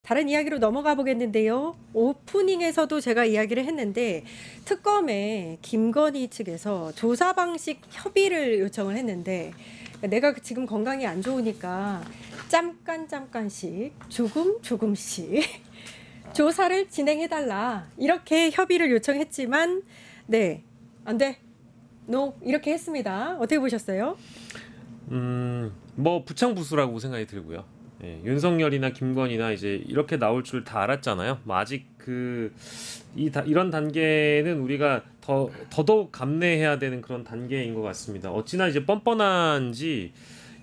다른 이야기로 넘어가 보겠는데요. 오프닝에서도 제가 이야기를 했는데 특검에 김건희 측에서 조사 방식 협의를 요청을 했는데 내가 지금 건강이 안 좋으니까 잠깐씩 조금씩 조사를 진행해달라 이렇게 협의를 요청했지만 네, 안 돼. 노 이렇게 했습니다. 어떻게 보셨어요? 뭐 부창부수라고 생각이 들고요. 예, 윤석열이나 김건희나 이제 이렇게 나올 줄 다 알았잖아요. 뭐 아직 이런 단계는 우리가 더더욱 감내해야 되는 그런 단계인 것 같습니다. 어찌나 이제 뻔뻔한지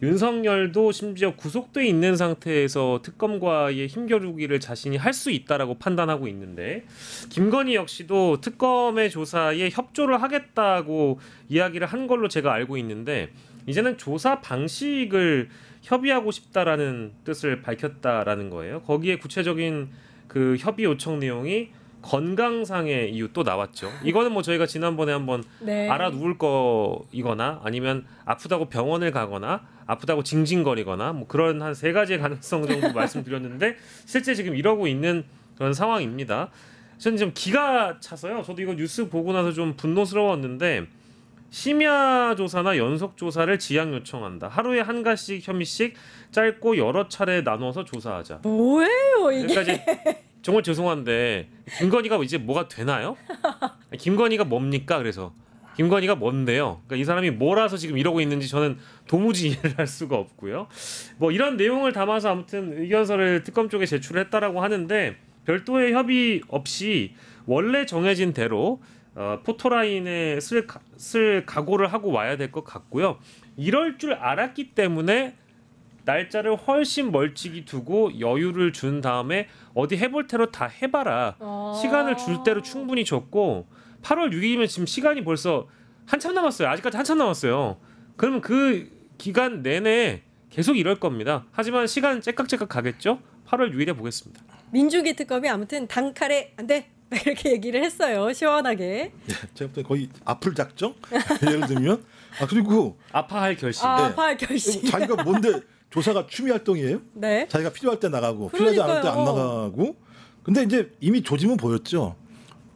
윤석열도 심지어 구속돼 있는 상태에서 특검과의 힘겨루기를 자신이 할 수 있다라고 판단하고 있는데 김건희 역시도 특검의 조사에 협조를 하겠다고 이야기를 한 걸로 제가 알고 있는데 이제는 조사 방식을 협의하고 싶다라는 뜻을 밝혔다라는 거예요. 거기에 구체적인 그 협의 요청 내용이 건강상의 이유 또 나왔죠. 이거는 뭐 저희가 지난번에 한번 네. 알아누울 거이거나 아니면 아프다고 병원을 가거나 아프다고 징징거리거나 뭐 그런 한 3가지의 가능성 정도 말씀드렸는데 실제 지금 이러고 있는 그런 상황입니다. 저는 지금 기가 차서요. 저도 이거 뉴스 보고 나서 좀 분노스러웠는데 심야 조사나 연속 조사를 지양 요청한다. 하루에 한 가지씩 혐의씩 짧고 여러 차례 나눠서 조사하자. 뭐예요 이게? 그러니까 이제 정말 죄송한데 김건희가 이제 뭐가 되나요? 김건희가 뭡니까? 그래서 김건희가 뭔데요? 그러니까 이 사람이 뭐라서 지금 이러고 있는지 저는 도무지 이해를 할 수가 없고요. 뭐 이런 내용을 담아서 아무튼 의견서를 특검 쪽에 제출했다라고 하는데 별도의 협의 없이 원래 정해진 대로 포토라인에 쓸 각오를 하고 와야 될 것 같고요. 이럴 줄 알았기 때문에 날짜를 훨씬 멀찍이 두고 여유를 준 다음에 어디 해볼 대로 다 해봐라. 시간을 줄 대로 충분히 줬고 8월 6일이면 지금 시간이 벌써 한참 남았어요. 아직까지 한참 남았어요. 그러면 그 기간 내내 계속 이럴 겁니다. 하지만 시간 째깍째깍 가겠죠? 8월 6일에 보겠습니다. 민주기 특검이 아무튼 단칼에 안 돼. 이렇게 얘기를 했어요. 시원하게. 제가 볼 때 거의 아플 작정? 예를 들면 그리고 아파할 결심. 아파할 결심. 자기가 뭔데 조사가 추미 활동이에요? 네. 자기가 필요할 때 나가고 필요하지 않을 때 안 나가고. 근데 이제 이미 조짐은 보였죠.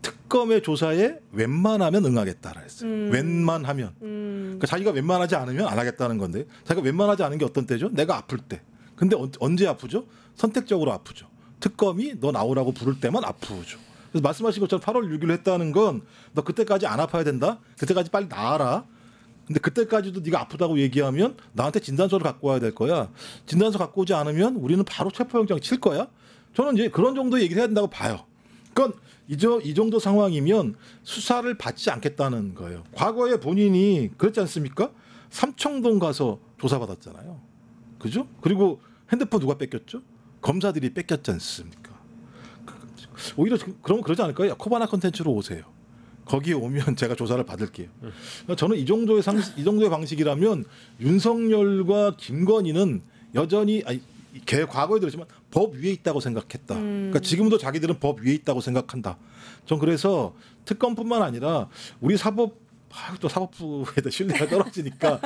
특검의 조사에 웬만하면 응하겠다라 했어요. 웬만하면. 그러니까 자기가 웬만하지 않으면 안 하겠다는 건데 자기가 웬만하지 않은 게 어떤 때죠? 내가 아플 때. 근데 언제 아프죠? 선택적으로 아프죠. 특검이 너 나오라고 부를 때만 아프죠. 그래서 말씀하신 것처럼 8월 6일 했다는 건 너 그때까지 안 아파야 된다. 그때까지 빨리 나아라. 근데 그때까지도 네가 아프다고 얘기하면 나한테 진단서를 갖고 와야 될 거야. 진단서 갖고 오지 않으면 우리는 바로 체포영장 칠 거야. 저는 이제 그런 정도 얘기를 해야 된다고 봐요. 그러니까 이 정도 상황이면 수사를 받지 않겠다는 거예요. 과거에 본인이 그랬지 않습니까? 삼청동 가서 조사받았잖아요. 그죠? 그리고 핸드폰 누가 뺏겼죠? 검사들이 뺏겼지 않습니까? 오히려 그럼 그러지 않을까요? 코바나 콘텐츠로 오세요. 거기에 오면 제가 조사를 받을게요. 그러니까 저는 이 정도의 방식이라면 윤석열과 김건희는 여전히 과거에 들었지만 법 위에 있다고 생각했다. 그러니까 지금도 자기들은 법 위에 있다고 생각한다. 전 그래서 특검뿐만 아니라 우리 또 사법부에 신뢰가 떨어지니까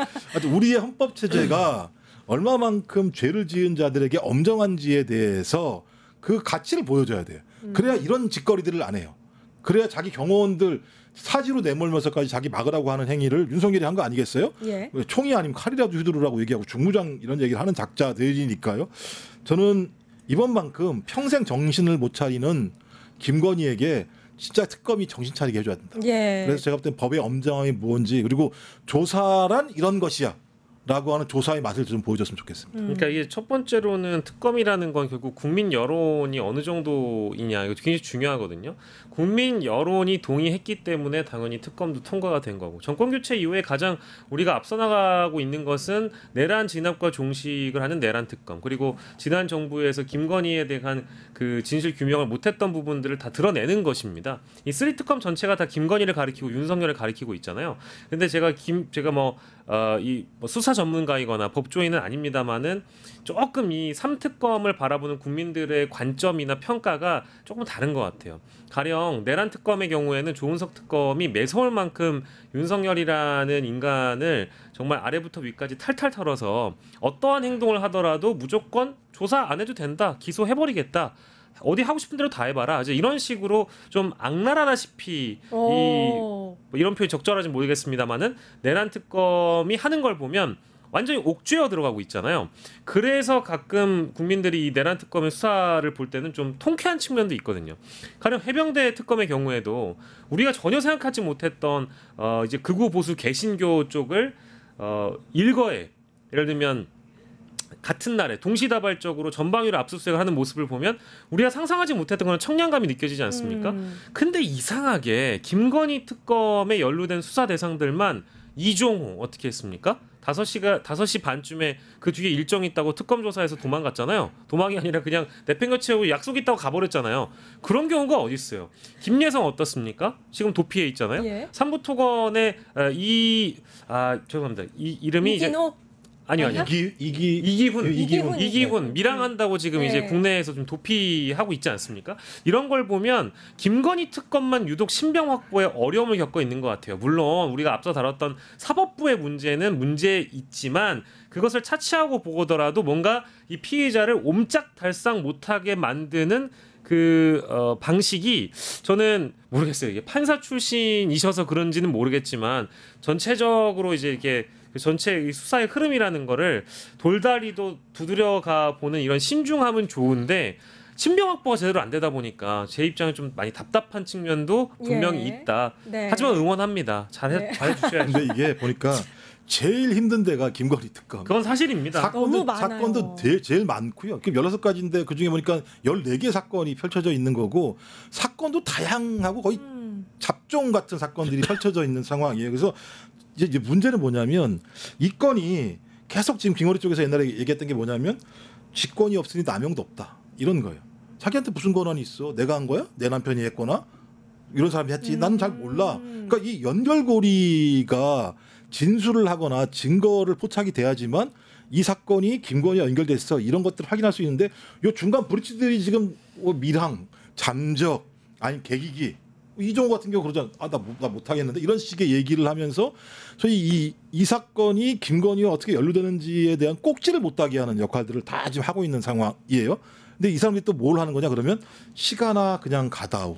우리의 헌법 체제가 얼마만큼 죄를 지은 자들에게 엄정한지에 대해서 그 가치를 보여줘야 돼요. 그래야 이런 짓거리들을 안 해요. 그래야 자기 경호원들 사지로 내몰면서까지 자기 막으라고 하는 행위를 윤석열이 한 거 아니겠어요? 예. 총이 아니면 칼이라도 휘두르라고 얘기하고 중무장 이런 얘기를 하는 작자들이니까요. 저는 이번만큼 평생 정신을 못 차리는 김건희에게 진짜 특검이 정신 차리게 해줘야 된다. 예. 그래서 제가 볼 땐 법의 엄정함이 뭔지 그리고 조사란 이런 것이야. 라고 하는 조사의 맛을 좀 보여줬으면 좋겠습니다. 그러니까 이게 첫 번째로는 특검이라는 건 결국 국민 여론이 어느 정도이냐 이거 굉장히 중요하거든요. 국민 여론이 동의했기 때문에 당연히 특검도 통과가 된 거고 정권 교체 이후에 가장 우리가 앞서 나가고 있는 것은 내란 진압과 종식을 하는 내란 특검 그리고 지난 정부에서 김건희에 대한 그 진실 규명을 못했던 부분들을 다 드러내는 것입니다. 이 3특검 전체가 다 김건희를 가리키고 윤석열을 가리키고 있잖아요. 근데 제가 이 수사 수사 전문가이거나 법조인은 아닙니다만은 조금 이 3특검을 바라보는 국민들의 관점이나 평가가 조금 다른 것 같아요. 가령 내란 특검의 경우에는 조은석 특검이 매서울 만큼 윤석열이라는 인간을 정말 아래부터 위까지 탈탈 털어서 어떠한 행동을 하더라도 무조건 조사 안 해도 된다, 기소해버리겠다, 어디 하고 싶은 대로 다 해봐라, 이제 이런 식으로 좀 악랄하다시피 이런 표현이 적절한지 모르겠습니다만은 내란 특검이 하는 걸 보면 완전히 옥죄어 들어가고 있잖아요. 그래서 가끔 국민들이 이 내란 특검의 수사를 볼 때는 좀 통쾌한 측면도 있거든요. 가령 해병대 특검의 경우에도 우리가 전혀 생각하지 못했던 이제 극우 보수 개신교 쪽을 일거에, 예를 들면 같은 날에 동시다발적으로 전방위로 압수수색을 하는 모습을 보면 우리가 상상하지 못했던 그런 청량감이 느껴지지 않습니까? 근데 이상하게 김건희 특검에 연루된 수사 대상들만 이종호 어떻게 했습니까? 5시 반쯤에 그 뒤에 일정이 있다고 특검 조사에서 도망갔잖아요. 도망이 아니라 그냥 내팽겨치우고 약속 있다고 가버렸잖아요. 그런 경우가 어디 있어요? 김예성 어떻습니까? 지금 도피해 있잖아요. 예. 삼부토건의 죄송합니다. 이 이름이 이진호? 아니요. 이기훈 밀항한다고 지금 네. 이제 국내에서 좀 도피하고 있지 않습니까? 이런 걸 보면 김건희 특검만 유독 신병 확보에 어려움을 겪고 있는 것 같아요. 물론 우리가 앞서 다뤘던 사법부의 문제는 문제 있지만 그것을 차치하고 보더라도 뭔가 이 피의자를 옴짝달싹 못하게 만드는 방식이 저는 모르겠어요. 이게 판사 출신이셔서 그런지는 모르겠지만 전체적으로 이제 이게 전체 수사의 흐름이라는 거를 돌다리도 두드려가 보는 이런 신중함은 좋은데 신병 확보가 제대로 안 되다 보니까 제 입장에 좀 많이 답답한 측면도 분명히 있다. 네. 하지만 응원합니다. 잘해주셔야죠. 근데 이게 보니까 제일 힘든 데가 김건희 특검. 그건 사실입니다. 너무 많아요. 사건도 제일 많고요. 16가지인데 그중에 보니까 14개 사건이 펼쳐져 있는 거고 사건도 다양하고 거의 잡종 같은 사건들이 펼쳐져 있는 상황이에요. 그래서 이제 문제는 뭐냐면 이 건이 계속 지금 김건희 쪽에서 옛날에 얘기했던 게 뭐냐면 직권이 없으니 남용도 없다 이런 거예요. 자기한테 무슨 권한이 있어? 내가 한 거야? 내 남편이 했거나 이런 사람이 했지. 나는 잘 몰라. 그러니까 이 연결고리가 진술을 하거나 증거를 포착이 돼야지만 이 사건이 김건희와 연결됐어 이런 것들을 확인할 수 있는데 요 중간 브릿지들이 지금 밀항, 잠적, 아니 계기기 이종호 같은 경우 그러잖아. 나 못하겠는데 이런 식의 얘기를 하면서 소위 이 사건이 김건희와 어떻게 연루되는지에 대한 꼭지를 못 따게 하는 역할들을 다 지금 하고 있는 상황이에요. 근데 이 사람들이 또 뭘 하는 거냐 그러면 시간아 그냥 가다오.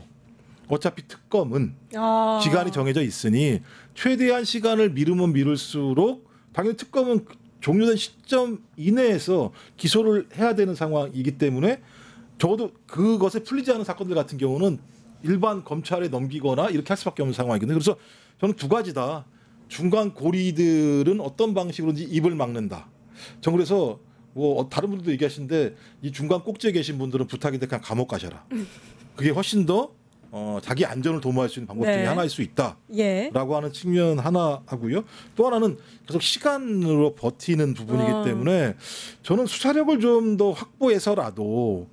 어차피 특검은 기간이 정해져 있으니 최대한 시간을 미루면 미룰수록 당연히 특검은 종료된 시점 이내에서 기소를 해야 되는 상황이기 때문에 적어도 그것에 풀리지 않은 사건들 같은 경우는 일반 검찰에 넘기거나 이렇게 할 수밖에 없는 상황이거든요. 그래서 저는 두 가지다. 중간 고리들은 어떤 방식으로든지 입을 막는다. 전 그래서 뭐 다른 분들도 얘기하시는데 이 중간 꼭지에 계신 분들은 부탁인데 그냥 감옥 가셔라. 그게 훨씬 더 자기 안전을 도모할 수 있는 방법 중에 하나일 수 있다라고 하는 측면 하나 하고요. 또 하나는 계속 시간으로 버티는 부분이기 때문에 저는 수사력을 좀 더 확보해서라도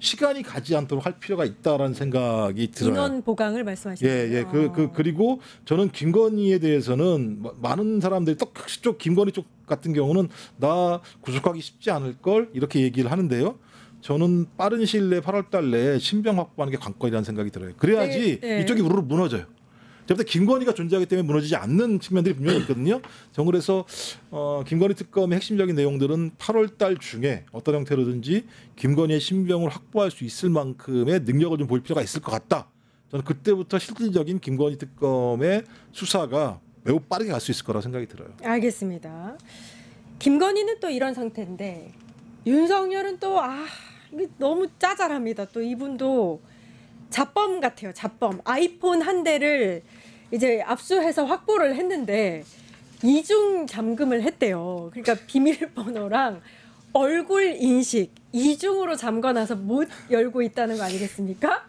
시간이 가지 않도록 할 필요가 있다라는 생각이 들어요. 인원 보강을 말씀하시는 거예요. 그리고 저는 김건희에 대해서는 많은 사람들이 특히 쪽 김건희 쪽 같은 경우는 나 구속하기 쉽지 않을 걸 이렇게 얘기를 하는데요. 저는 빠른 시일 내에 8월 달 내에 신병 확보하는 게 관건이라는 생각이 들어요. 그래야지 이쪽이 우르르 무너져요. 제가 김건희가 존재하기 때문에 무너지지 않는 측면들이 분명히 있거든요. 저는 그래서 김건희 특검의 핵심적인 내용들은 8월 달 중에 어떤 형태로든지 김건희의 신병을 확보할 수 있을 만큼의 능력을 좀 보일 필요가 있을 것 같다. 저는 그때부터 실질적인 김건희 특검의 수사가 매우 빠르게 갈 수 있을 거라고 생각이 들어요. 알겠습니다. 김건희는 또 이런 상태인데 윤석열은 또 너무 짜잘합니다. 또 이분도 잡범 같아요. 잡범. 아이폰 한 대를 이제 압수해서 확보를 했는데 이중 잠금을 했대요. 그러니까 비밀번호랑 얼굴 인식 이중으로 잠궈놔서 못 열고 있다는 거 아니겠습니까?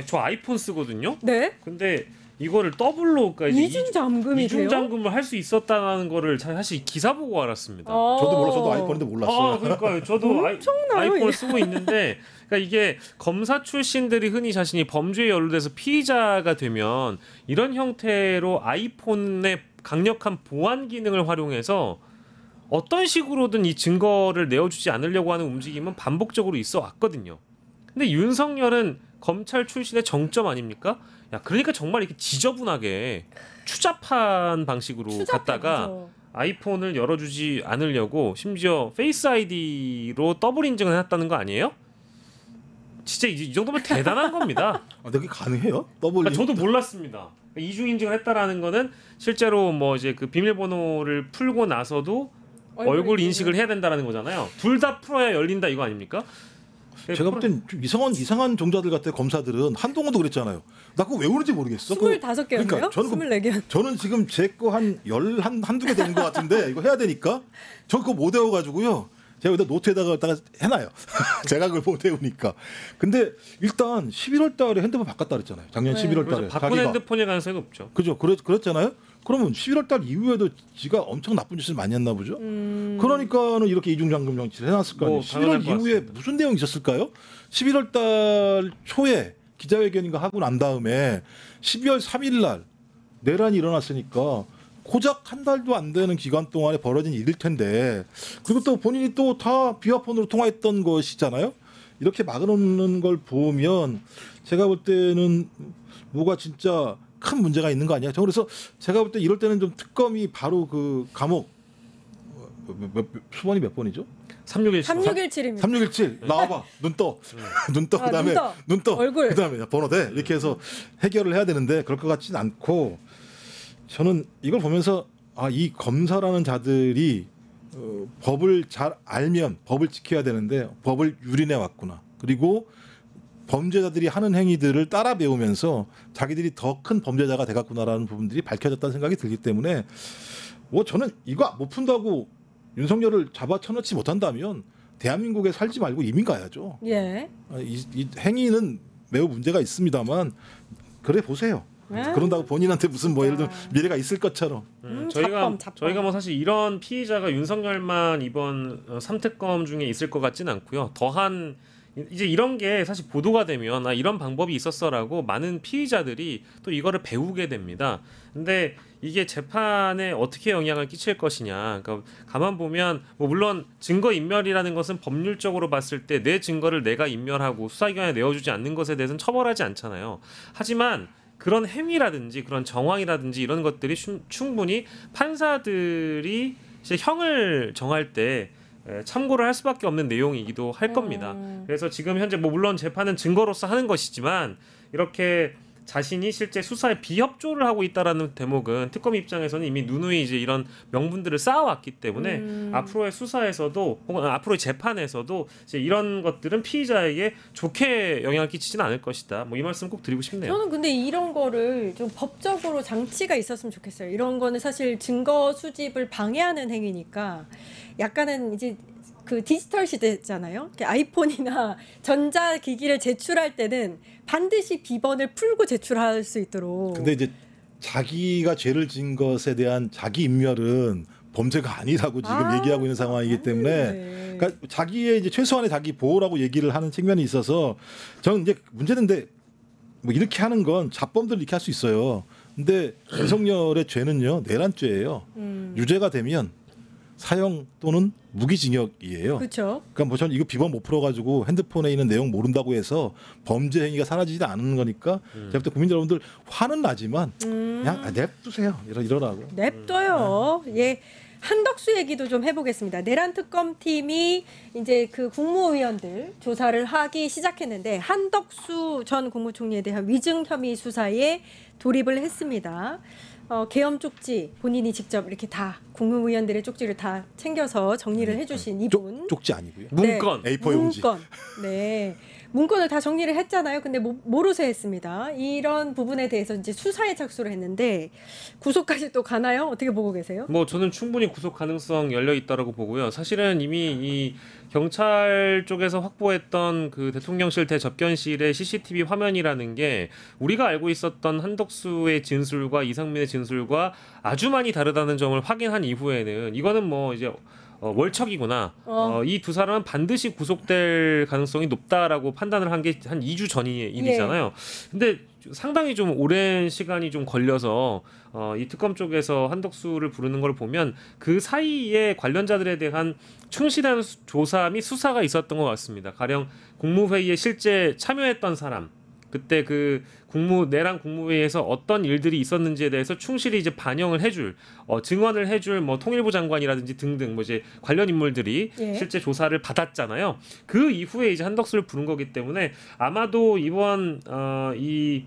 저 아이폰 쓰거든요. 네. 근데 이거를 더블로 그러니까 이중 잠금이 이중 돼요? 잠금을 할 수 있었다는 거를 사실 기사 보고 알았습니다. 저도 몰랐어요. 저도 아이폰인데 몰랐어요. 그러니까요. 저도 아이폰을 쓰고 있는데 그러니까 이게 검사 출신들이 흔히 자신이 범죄에 연루돼서 피의자가 되면 이런 형태로 아이폰의 강력한 보안 기능을 활용해서 어떤 식으로든 이 증거를 내어주지 않으려고 하는 움직임은 반복적으로 있어 왔거든요. 근데 윤석열은 검찰 출신의 정점 아닙니까? 야, 그러니까 정말 이렇게 지저분하게 추잡한 방식으로 갔다가 추잡해요. 아이폰을 열어주지 않으려고 심지어 페이스 아이디로 더블 인증을 해놨다는 거 아니에요? 진짜 이 정도면 대단한 겁니다. 아, 근데 그게 가능해요? 더블 그러니까 저도 몰랐습니다. 이중 인증을 했다라는 거는 실제로 뭐 이제 그 비밀번호를 풀고 나서도 얼굴 인식을 해야 된다라는 거잖아요. 둘 다 풀어야 열린다 이거 아닙니까? 제가 볼 땐 좀 이상한 종자들 같아. 검사들은 한동훈도 그랬잖아요. 나 그거 왜 그런지 모르겠어. 25개였나요? 그러니까 저는 24개. 저는 지금 제 거 한 한두 개 되는 것 같은데 이거 해야 되니까 저 그거 못 외워가지고요. 제가 여기다 노트에다가 해놔요. 제가 그걸 못 외우니까. 근데 일단 11월 달에 핸드폰 바꿨다 그랬잖아요. 작년 네. 11월 달에. 바꾼 핸드폰일 가능성이 높죠. 그죠. 그랬잖아요. 그러면 11월 달 이후에도 지가 엄청 나쁜 짓을 많이 했나 보죠. 그러니까는 이렇게 이중잠금 정치를 해놨을 거 아니에요. 뭐 11월 이후에 무슨 내용이 있었을까요? 11월 달 초에 기자회견인가 하고 난 다음에 12월 3일 날 내란이 일어났으니까 고작 한 달도 안 되는 기간 동안에 벌어진 일일 텐데, 그리고 또 본인이 또 다 비화폰으로 통화했던 것이잖아요. 이렇게 막아놓는 걸 보면 제가 볼 때는 뭐가 진짜 큰 문제가 있는 거 아니야. 저 그래서 제가 볼 때 이럴 때는 좀 특검이 바로 그 감옥 수번이 몇 번이죠? 3617. 3617입니다. 3617 나와봐. 눈 떠. 눈 떠. 아, 그다음에 눈 떠. 얼굴. 그다음에 번호 대. 이렇게 해서 해결을 해야 되는데 그럴 것 같지는 않고, 저는 이걸 보면서 이 검사라는 자들이 법을 잘 알면 법을 지켜야 되는데 법을 유린해 왔구나. 그리고 범죄자들이 하는 행위들을 따라 배우면서 자기들이 더 큰 범죄자가 돼갔구나라는 부분들이 밝혀졌다는 생각이 들기 때문에 뭐 저는 이거 못 푼다고 윤석열을 잡아쳐놓지 못한다면 대한민국에 살지 말고 이민 가야죠. 예. 이 행위는 매우 문제가 있습니다만 그래 보세요. 네. 그런다고 본인한테 무슨 뭐 예를 들어 미래가 있을 것처럼. 잡범. 저희가 뭐 사실 이런 피의자가 윤석열만 이번 3특검 중에 있을 것 같지는 않고요. 더한 이제 이런 게 사실 보도가 되면 이런 방법이 있었어라고 많은 피의자들이 또 이거를 배우게 됩니다. 근데 이게 재판에 어떻게 영향을 끼칠 것이냐. 그러니까 가만 보면 뭐 물론 증거 인멸이라는 것은 법률적으로 봤을 때 내 증거를 내가 인멸하고 수사기관에 내어주지 않는 것에 대해서는 처벌하지 않잖아요. 하지만 그런 행위라든지 그런 정황이라든지 이런 것들이 충분히 판사들이 이제 형을 정할 때 참고를 할 수밖에 없는 내용이기도 할 겁니다. 그래서 지금 현재 뭐 물론 재판은 증거로서 하는 것이지만 이렇게 자신이 실제 수사에 비협조를 하고 있다라는 대목은 특검 입장에서는 이미 누누이 이제 이런 명분들을 쌓아왔기 때문에 앞으로의 수사에서도 혹은 앞으로의 재판에서도 이제 이런 것들은 피의자에게 좋게 영향을 끼치지는 않을 것이다. 뭐 이 말씀 꼭 드리고 싶네요. 저는 근데 이런 거를 좀 법적으로 장치가 있었으면 좋겠어요. 이런 거는 사실 증거 수집을 방해하는 행위니까 약간은 이제 그 디지털 시대잖아요. 아이폰이나 전자기기를 제출할 때는 반드시 비번을 풀고 제출할 수 있도록. 근데 이제 자기가 죄를 지은 것에 대한 자기 인멸은 범죄가 아니라고 지금 얘기하고 있는 상황이기 때문에 네. 그러니까 자기의 이제 최소한의 자기 보호라고 얘기를 하는 측면이 있어서 저는 이제 문제는데 뭐 이렇게 하는 건 자범들 이렇게 할 수 있어요. 근데 윤석열의 죄는요 내란죄예요. 유죄가 되면 사형 또는 무기징역이에요. 그렇죠. 그러니까 뭐 저는 이거 비번 못 풀어가지고 핸드폰에 있는 내용 모른다고 해서 범죄 행위가 사라지지 않는 거니까 제가 볼 때 국민 여러분들 화는 나지만 그냥 냅두세요. 이러라고. 냅둬요. 예. 한덕수 얘기도 좀 해보겠습니다. 내란 특검팀이 이제 그 국무위원들 조사를 하기 시작했는데 한덕수 전 국무총리에 대한 위증 혐의 수사에 돌입을 했습니다. 계엄 쪽지 본인이 직접 이렇게 다 국무위원들의 쪽지를 다 챙겨서 정리를 해주신 이분. 쪽지 아니고요. 문건. 네, A4 용지. 문건. 네. 문건을 다 정리를 했잖아요. 근데 모르쇠 했습니다. 이런 부분에 대해서 이제 수사에 착수를 했는데 구속까지 또 가나요? 어떻게 보고 계세요? 뭐 저는 충분히 구속 가능성 열려 있다라고 보고요. 사실은 이미 이 경찰 쪽에서 확보했던 그 대통령실 대접견실의 CCTV 화면이라는 게 우리가 알고 있었던 한덕수의 진술과 이상민의 진술과 아주 많이 다르다는 점을 확인한 이후에는 이거는 뭐 이제 월척이구나. 이 두 사람은 반드시 구속될 가능성이 높다라고 판단을 한 게 한 2주 전의 일이잖아요. 근데 상당히 좀 오랜 시간이 좀 걸려서 이 특검 쪽에서 한덕수를 부르는 걸 보면 그 사이에 관련자들에 대한 충실한 조사 및 수사가 있었던 것 같습니다. 가령 국무회의에 실제 참여했던 사람, 그때 그 내란 국무회의에서 어떤 일들이 있었는지에 대해서 충실히 이제 반영을 해줄 증언을 해줄 뭐 통일부 장관이라든지 등등 뭐 이제 관련 인물들이 실제 조사를 받았잖아요. 그 이후에 이제 한덕수를 부른 거기 때문에 아마도 이번 이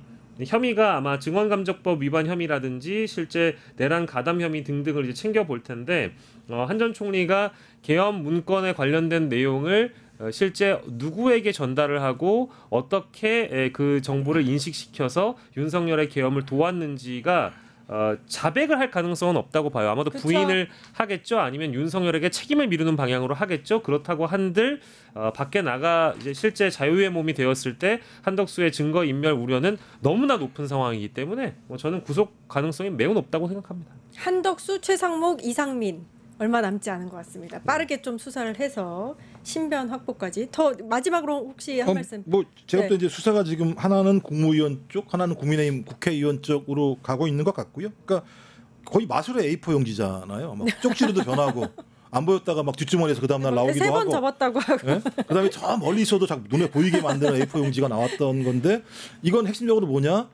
혐의가 아마 증언감적법 위반 혐의라든지 실제 내란 가담 혐의 등등을 이제 챙겨 볼 텐데 한 전 총리가 계엄 문건에 관련된 내용을 실제 누구에게 전달을 하고 어떻게 그 정보를 인식시켜서 윤석열의 계엄을 도왔는지가 자백을 할 가능성은 없다고 봐요. 아마도 그쵸. 부인을 하겠죠. 아니면 윤석열에게 책임을 미루는 방향으로 하겠죠. 그렇다고 한들 밖에 나가 이제 실제 자유의 몸이 되었을 때 한덕수의 증거 인멸 우려는 너무나 높은 상황이기 때문에 저는 구속 가능성이 매우 높다고 생각합니다. 한덕수, 최상목, 이상민 얼마 남지 않은 것 같습니다. 빠르게 좀 수사를 해서 신변 확보까지. 더 마지막으로 혹시 한 말씀. 뭐 제가 볼 때 이제 수사가 지금 하나는 국무위원 쪽, 하나는 국민의힘 국회의원 쪽으로 가고 있는 것 같고요. 그러니까 거의 마술의 A4 용지잖아요. 막 쪽지로도 변하고 안 보였다가 막 뒷주머니에서 그 다음 날 나오기도 하고. 3번 잡았다고 하고. 네? 그다음에 저 멀리 있어도 자꾸 눈에 보이게 만드는 A4 용지가 나왔던 건데 이건 핵심적으로 뭐냐?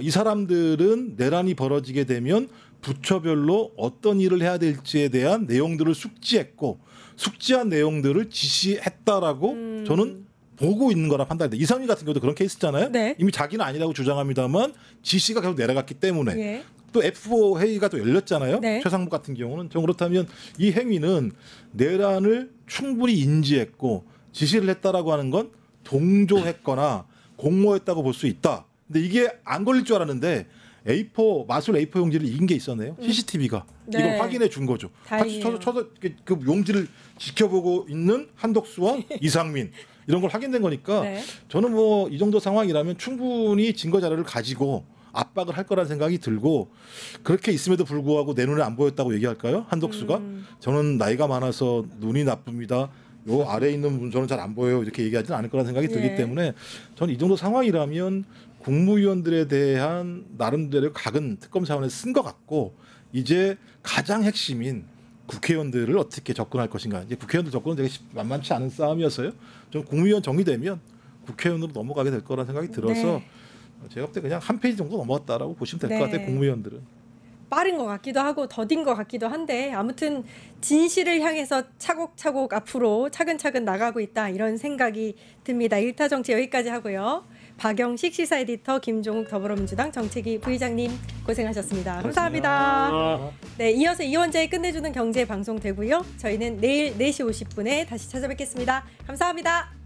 이 사람들은 내란이 벌어지게 되면 부처별로 어떤 일을 해야 될지에 대한 내용들을 숙지했고 숙지한 내용들을 지시했다라고 저는 보고 있는 거라 판단합니다. 이상민 같은 경우도 그런 케이스잖아요. 네. 이미 자기는 아니라고 주장합니다만 지시가 계속 내려갔기 때문에 예. 또 F4 회의가 또 열렸잖아요. 네. 최상목 같은 경우는 좀 그렇다면 이 행위는 내란을 충분히 인지했고 지시를 했다라고 하는 건 동조했거나 공모했다고 볼 수 있다. 근데 이게 안 걸릴 줄 알았는데 A4 마술 A4 용지를 이긴 게 있었네요. CCTV가 네. 이걸 확인해 준 거죠. 같이 다행이에요. 쳐서 그 용지를 지켜보고 있는 한덕수와 이상민 이런 걸 확인된 거니까 네. 저는 뭐 이 정도 상황이라면 충분히 증거 자료를 가지고 압박을 할 거라는 생각이 들고 그렇게 있음에도 불구하고 내 눈에 안 보였다고 얘기할까요? 한덕수가 저는 나이가 많아서 눈이 나쁩니다. 요 아래에 있는 분 저는 잘 안 보여요. 이렇게 얘기하지는 않을 거라는 생각이 들기 때문에 저는 이 정도 상황이라면 국무위원들에 대한 나름대로 각은 특검 차원에서 쓴 것 같고 이제 가장 핵심인 국회의원들을 어떻게 접근할 것인가. 이제 국회의원들 접근은 되게 만만치 않은 싸움이었어요. 좀 국무위원 정리되면 국회의원으로 넘어가게 될 거라는 생각이 들어서 제가 볼 때 그냥 한 페이지 정도 넘어갔다라고 보시면 될 것 같아요. 국무위원들은. 빠른 것 같기도 하고 더딘 것 같기도 한데 아무튼 진실을 향해서 차곡차곡 앞으로 차근차근 나가고 있다 이런 생각이 듭니다. 일타 정치 여기까지 하고요. 박영식 시사 에디터, 김종욱 더불어민주당 정책위 부의장님 고생하셨습니다. 감사합니다. 네, 이어서 이원재의 끝내주는 경제 방송 되고요. 저희는 내일 4시 50분에 다시 찾아뵙겠습니다. 감사합니다.